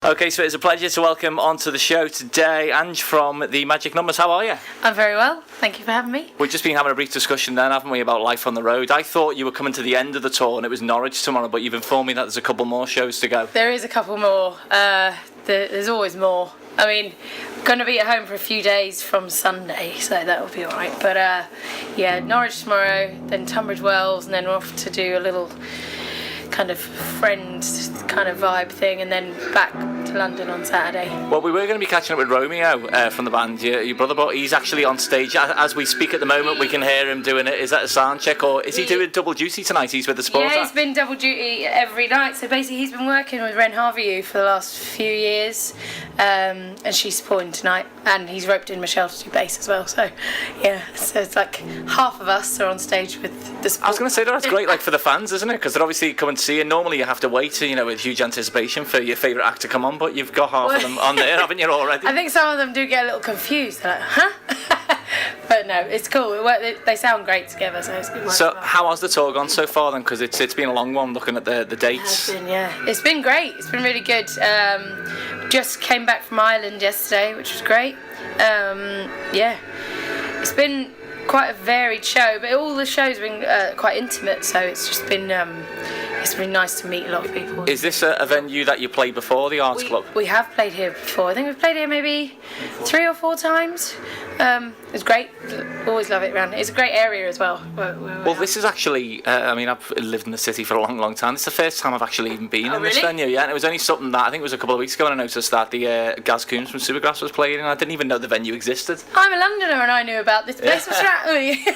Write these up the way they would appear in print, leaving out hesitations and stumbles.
Okay, so it's a pleasure to welcome onto the show today Angie from the Magic Numbers. How are you? I'm very well. Thank you for having me. We've just been having a brief discussion then, haven't we, about life on the road. I thought you were coming to the end of the tour and it was Norwich tomorrow, but you've informed me that there's a couple more shows to go. There is a couple more. There's always more. I mean, I'm going to be at home for a few days from Sunday, so that will be all right. But yeah, Norwich tomorrow, then Tunbridge Wells, and then we're off to do a little kind of friend kind of vibe thing, and then back to London on Saturday. Well, we were going to be catching up with Romeo from the band, your brother, but he's actually on stage as we speak at the moment. We can hear him doing it. Is that a sound check, or is he doing double duty tonight? He's with the support act? Yeah, he's been double duty every night. So basically he's been working with Ren Harvey for the last few years, and she's supporting tonight, and he's roped in Michelle to do bass as well. So yeah, so it's like half of us are on stage with the support. I was going to say that's great, like for the fans, isn't it? Because they're obviously coming to see you. Normally you have to wait, with huge anticipation for your favourite act to come on, but you've got half of them on there, haven't you, already? I think some of them do get a little confused. They're like, huh? But no, it's cool. They sound great together, so it's good. So how has the tour gone so far then? Because it's been a long one, looking at the dates. It has been, yeah. It's been great. It's been really good. Just came back from Ireland yesterday, which was great. Yeah. It's been quite a varied show, but all the shows have been quite intimate, so it's just been nice to meet a lot of people. Is this a venue that you played before, the Arts Club? We have played here before. I think we've played here maybe 3 or 4 times. It's great. Always love it around here. It's a great area as well. Well, this is actually, I've lived in the city for a long, long time. It's the first time I've actually even been in this venue, yeah. And it was only something that, I think it was a couple of weeks ago, and I noticed that the Gaz Coombs from Supergrass was playing, and I didn't even know the venue existed. I'm a Londoner and I knew about this place. What's wrong with you?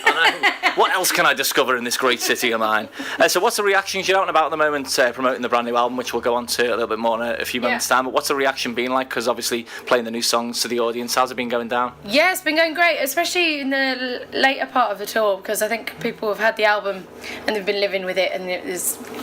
What else can I discover in this great city of mine? So what's the reaction? You're out and about at the moment promoting the brand new album, which we'll go on to a little bit more in a few moments' time. But what's the reaction been like? Because obviously playing the new songs to the audience, how's it been going down? Yeah, it's been going great, especially in the later part of the tour, because I think people have had the album and they've been living with it and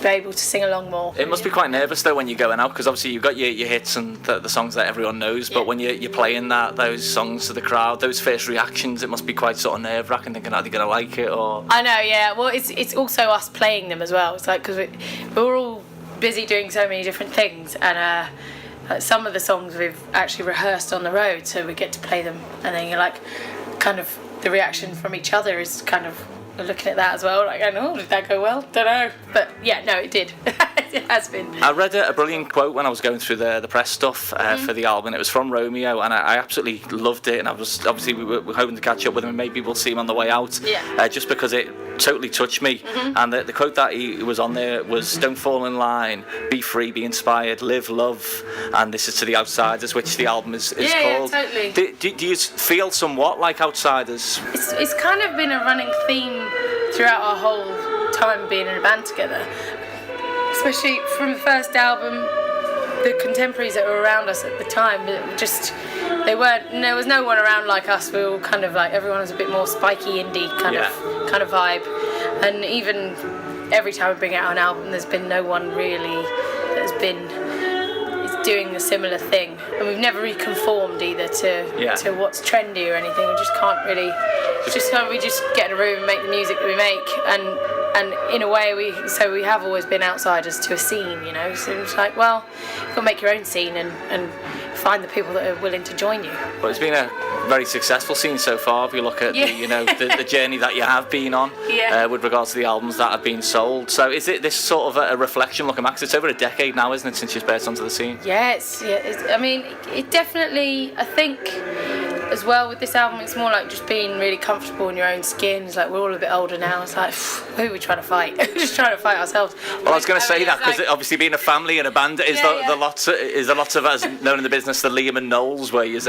they're able to sing along more. It must be quite nervous though when you're going out, because obviously you've got your hits and the songs that everyone knows, but when you're playing those songs to the crowd, those first reactions, it must be quite sort of nerve-wracking, thinking, are they going to like it? Or I know, yeah. Well, it's also us playing them as well. It's like, because we're all busy doing so many different things, and some of the songs we've actually rehearsed on the road, so we get to play them, and then you're like, kind of the reaction from each other is kind of looking at that as well, like, oh, did that go well? Don't know. But yeah, no, it did. It has been. I read a brilliant quote when I was going through the press stuff for the album. It was from Romeo, and I absolutely loved it. And we were hoping to catch up with him, and maybe we'll see him on the way out. Yeah. Just because it totally touched me. And the quote that he was on there was, "Don't fall in line, be free, be inspired, live, love." And this is to the outsiders, which the album is called. Yeah, totally. Do you feel somewhat like outsiders? It's kind of been a running theme throughout our whole time being in a band together. Especially from the first album, the contemporaries that were around us at the time, there was no one around like us. We were all kind of like, everyone was a bit more spiky indie kind of vibe. And even every time we bring out an album, there's been no one really that has been doing a similar thing, and we've never really conformed either to what's trendy or anything. We just can't really. We just get in a room and make the music that we make, and in a way we have always been outsiders to a scene, So it's like, well, you've got to make your own scene and find the people that are willing to join you. Well, it's been a very successful scene so far. If you look at the journey that you have been on with regards to the albums that have been sold. So is it this sort of a reflection looking back? It's over a decade now, isn't it, since you've burst onto the scene? It definitely, I think, as well with this album, it's more like just being really comfortable in your own skin. It's like, we're all a bit older now. It's like, who are we trying to fight? We're just trying to fight ourselves. Well, I was going to say that, because obviously being a family and a band is the lots of us known in the business, the Liam and Knowles, where you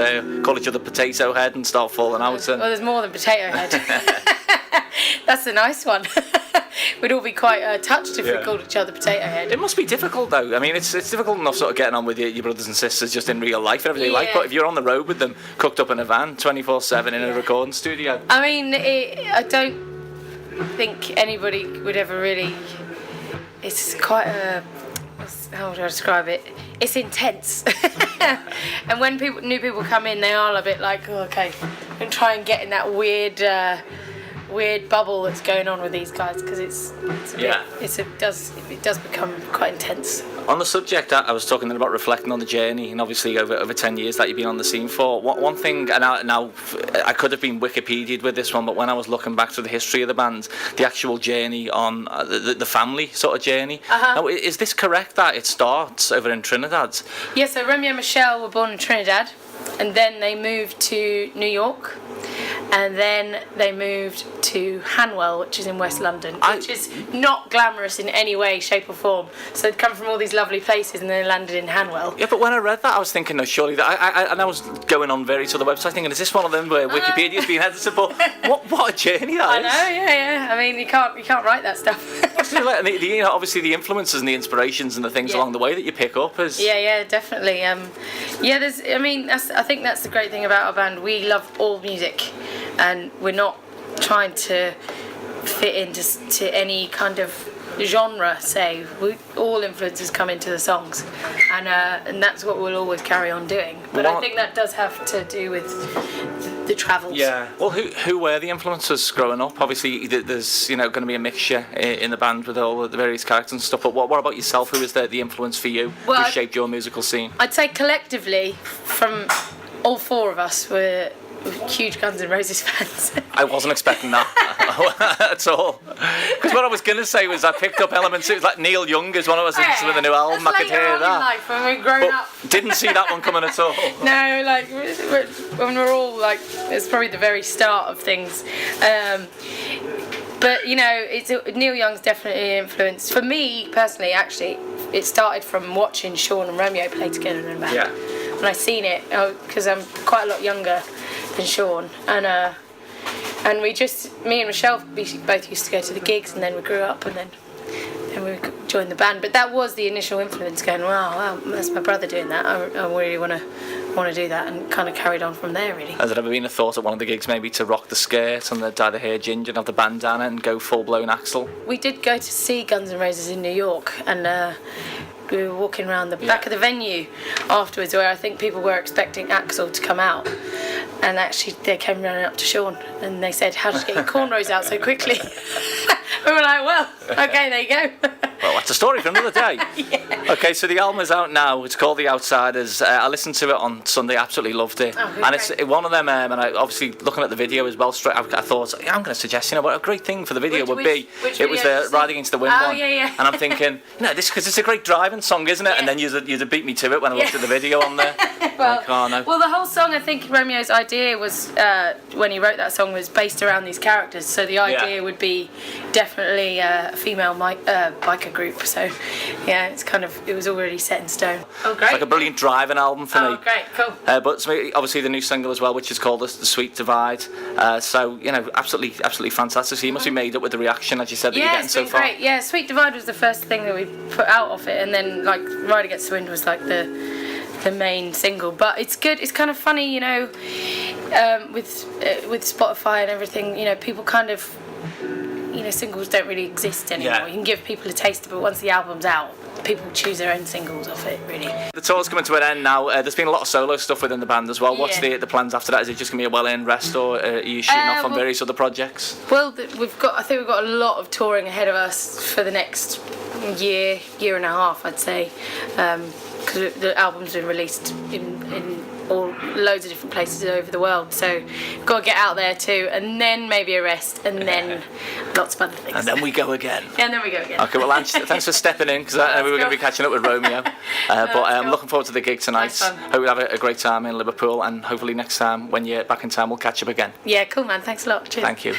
call each other potato head and start falling out. Well, there's more than potato head. That's a nice one. We'd all be quite touched if we called each other potato head. It must be difficult though. I mean, it's difficult enough sort of getting on with your brothers and sisters just in real life and everything like. But if you're on the road with them, cooked up in a van, 24/7 in a recording studio. I mean, I don't think anybody would ever really. It's quite a. How would I describe it? It's intense. And when new people come in, they are a bit like, oh, okay, and try and get in that weird weird bubble that's going on with these guys, because it does become quite intense. On the subject, I was talking about reflecting on the journey, and obviously over 10 years that you've been on the scene for. One thing, and now I could have been Wikipedia'd with this one, but when I was looking back to the history of the band, the actual journey on the family sort of journey. Now, is this correct that it starts over in Trinidad? Yeah, so Romeo and Michelle were born in Trinidad, and then they moved to New York, and then they moved to Hanwell, which is in West London, which is not glamorous in any way, shape or form. So they'd come from all these lovely places and then they landed in Hanwell. Yeah, but when I read that, I was thinking, no, surely that. I was going on various other websites thinking, is this one of them where Wikipedia's being edited? But what a journey that is! I know, yeah. I mean, you can't write that stuff. Obviously the influences and the inspirations and the things along the way that you pick up is. Yeah, definitely. I think that's the great thing about our band. We love all music, and we're not trying to fit into any kind of genre. Say, all influences come into the songs, and that's what we'll always carry on doing. But I think that does have to do with the travels. Yeah. Well, who were the influences growing up? Obviously, there's going to be a mixture in the band with all the various characters and stuff. But what about yourself? Who is the influence for you? Well, who shaped your musical scene? I'd say collectively, from all four of us, we're huge Guns N' Roses fans. I wasn't expecting that at all. Because what I was going to say was I picked up elements. It was like Neil Young is one of us with a new album. I could hear that. Life when we're growing up. Didn't see that one coming at all. No, like when we're all like, it's probably the very start of things. But Neil Young's definitely an influence. For me personally, actually, it started from watching Sean and Romeo play together in a band. Yeah. When I seen it, because I'm quite a lot younger than Sean, and me and Michelle, we both used to go to the gigs, and then we grew up, and then we joined the band. But that was the initial influence, going, wow, that's my brother doing that. I really want to do that, and kind of carried on from there, really. Has there ever been a thought at one of the gigs maybe to rock the skirt and dye the hair ginger and have the bandana and go full-blown Axl? We did go to see Guns N' Roses in New York, and we were walking around the back of the venue afterwards, where I think people were expecting Axl to come out, and actually they came running up to Sean and they said, how did you get your cornrows out so quickly? We were like, well, okay, there you go. Well, that's a story for another day. Yeah. Okay, so the album is out now. It's called The Outsiders. I listened to it on Sunday, absolutely loved it. Oh, and it's one of them, and I obviously looking at the video as well, I thought, I'm going to suggest, what a great thing for the video would be. It was the Riding Against the Wind one. Yeah. And I'm thinking, because it's a great driving song, isn't it? Yeah. And then you'd have beat me to it when I looked at the video on there. Well, the whole song, I think Romeo's idea was, when he wrote that song, was based around these characters. So the idea would be definitely a female biker group. So yeah, it was already set in stone. Oh, great. It's like a brilliant driving album for me. Oh, great, cool. But obviously the new single as well, which is called The Sweet Divide. Absolutely fantastic. So you must be made up with the reaction, as you said, that you're getting so far. Great. Yeah, Sweet Divide was the first thing that we put out of it, and then like Ride Against the Wind was like the main single. But it's good. It's kind of funny, with Spotify and everything. People kind of, singles don't really exist anymore. Yeah. You can give people a taster, but once the album's out, people choose their own singles off it, really. The tour's coming to an end now. There's been a lot of solo stuff within the band as well. What's the plans after that? Is it just going to be a well-earned rest, or are you shooting off on various other projects? Well, I think we've got a lot of touring ahead of us for the next year and a half, I'd say, because the album's been released in loads of different places over the world, so we've got to get out there too, and then maybe a rest, and then lots of other things. And then we go again. Okay, well, Ange, thanks for stepping in, because I know we were going to be catching up with Romeo. But I'm looking forward to the gig tonight. Nice. Hope we'll have a great time in Liverpool, and hopefully next time when you're back in town we'll catch up again. Yeah, cool, man. Thanks a lot. Cheers. Thank you.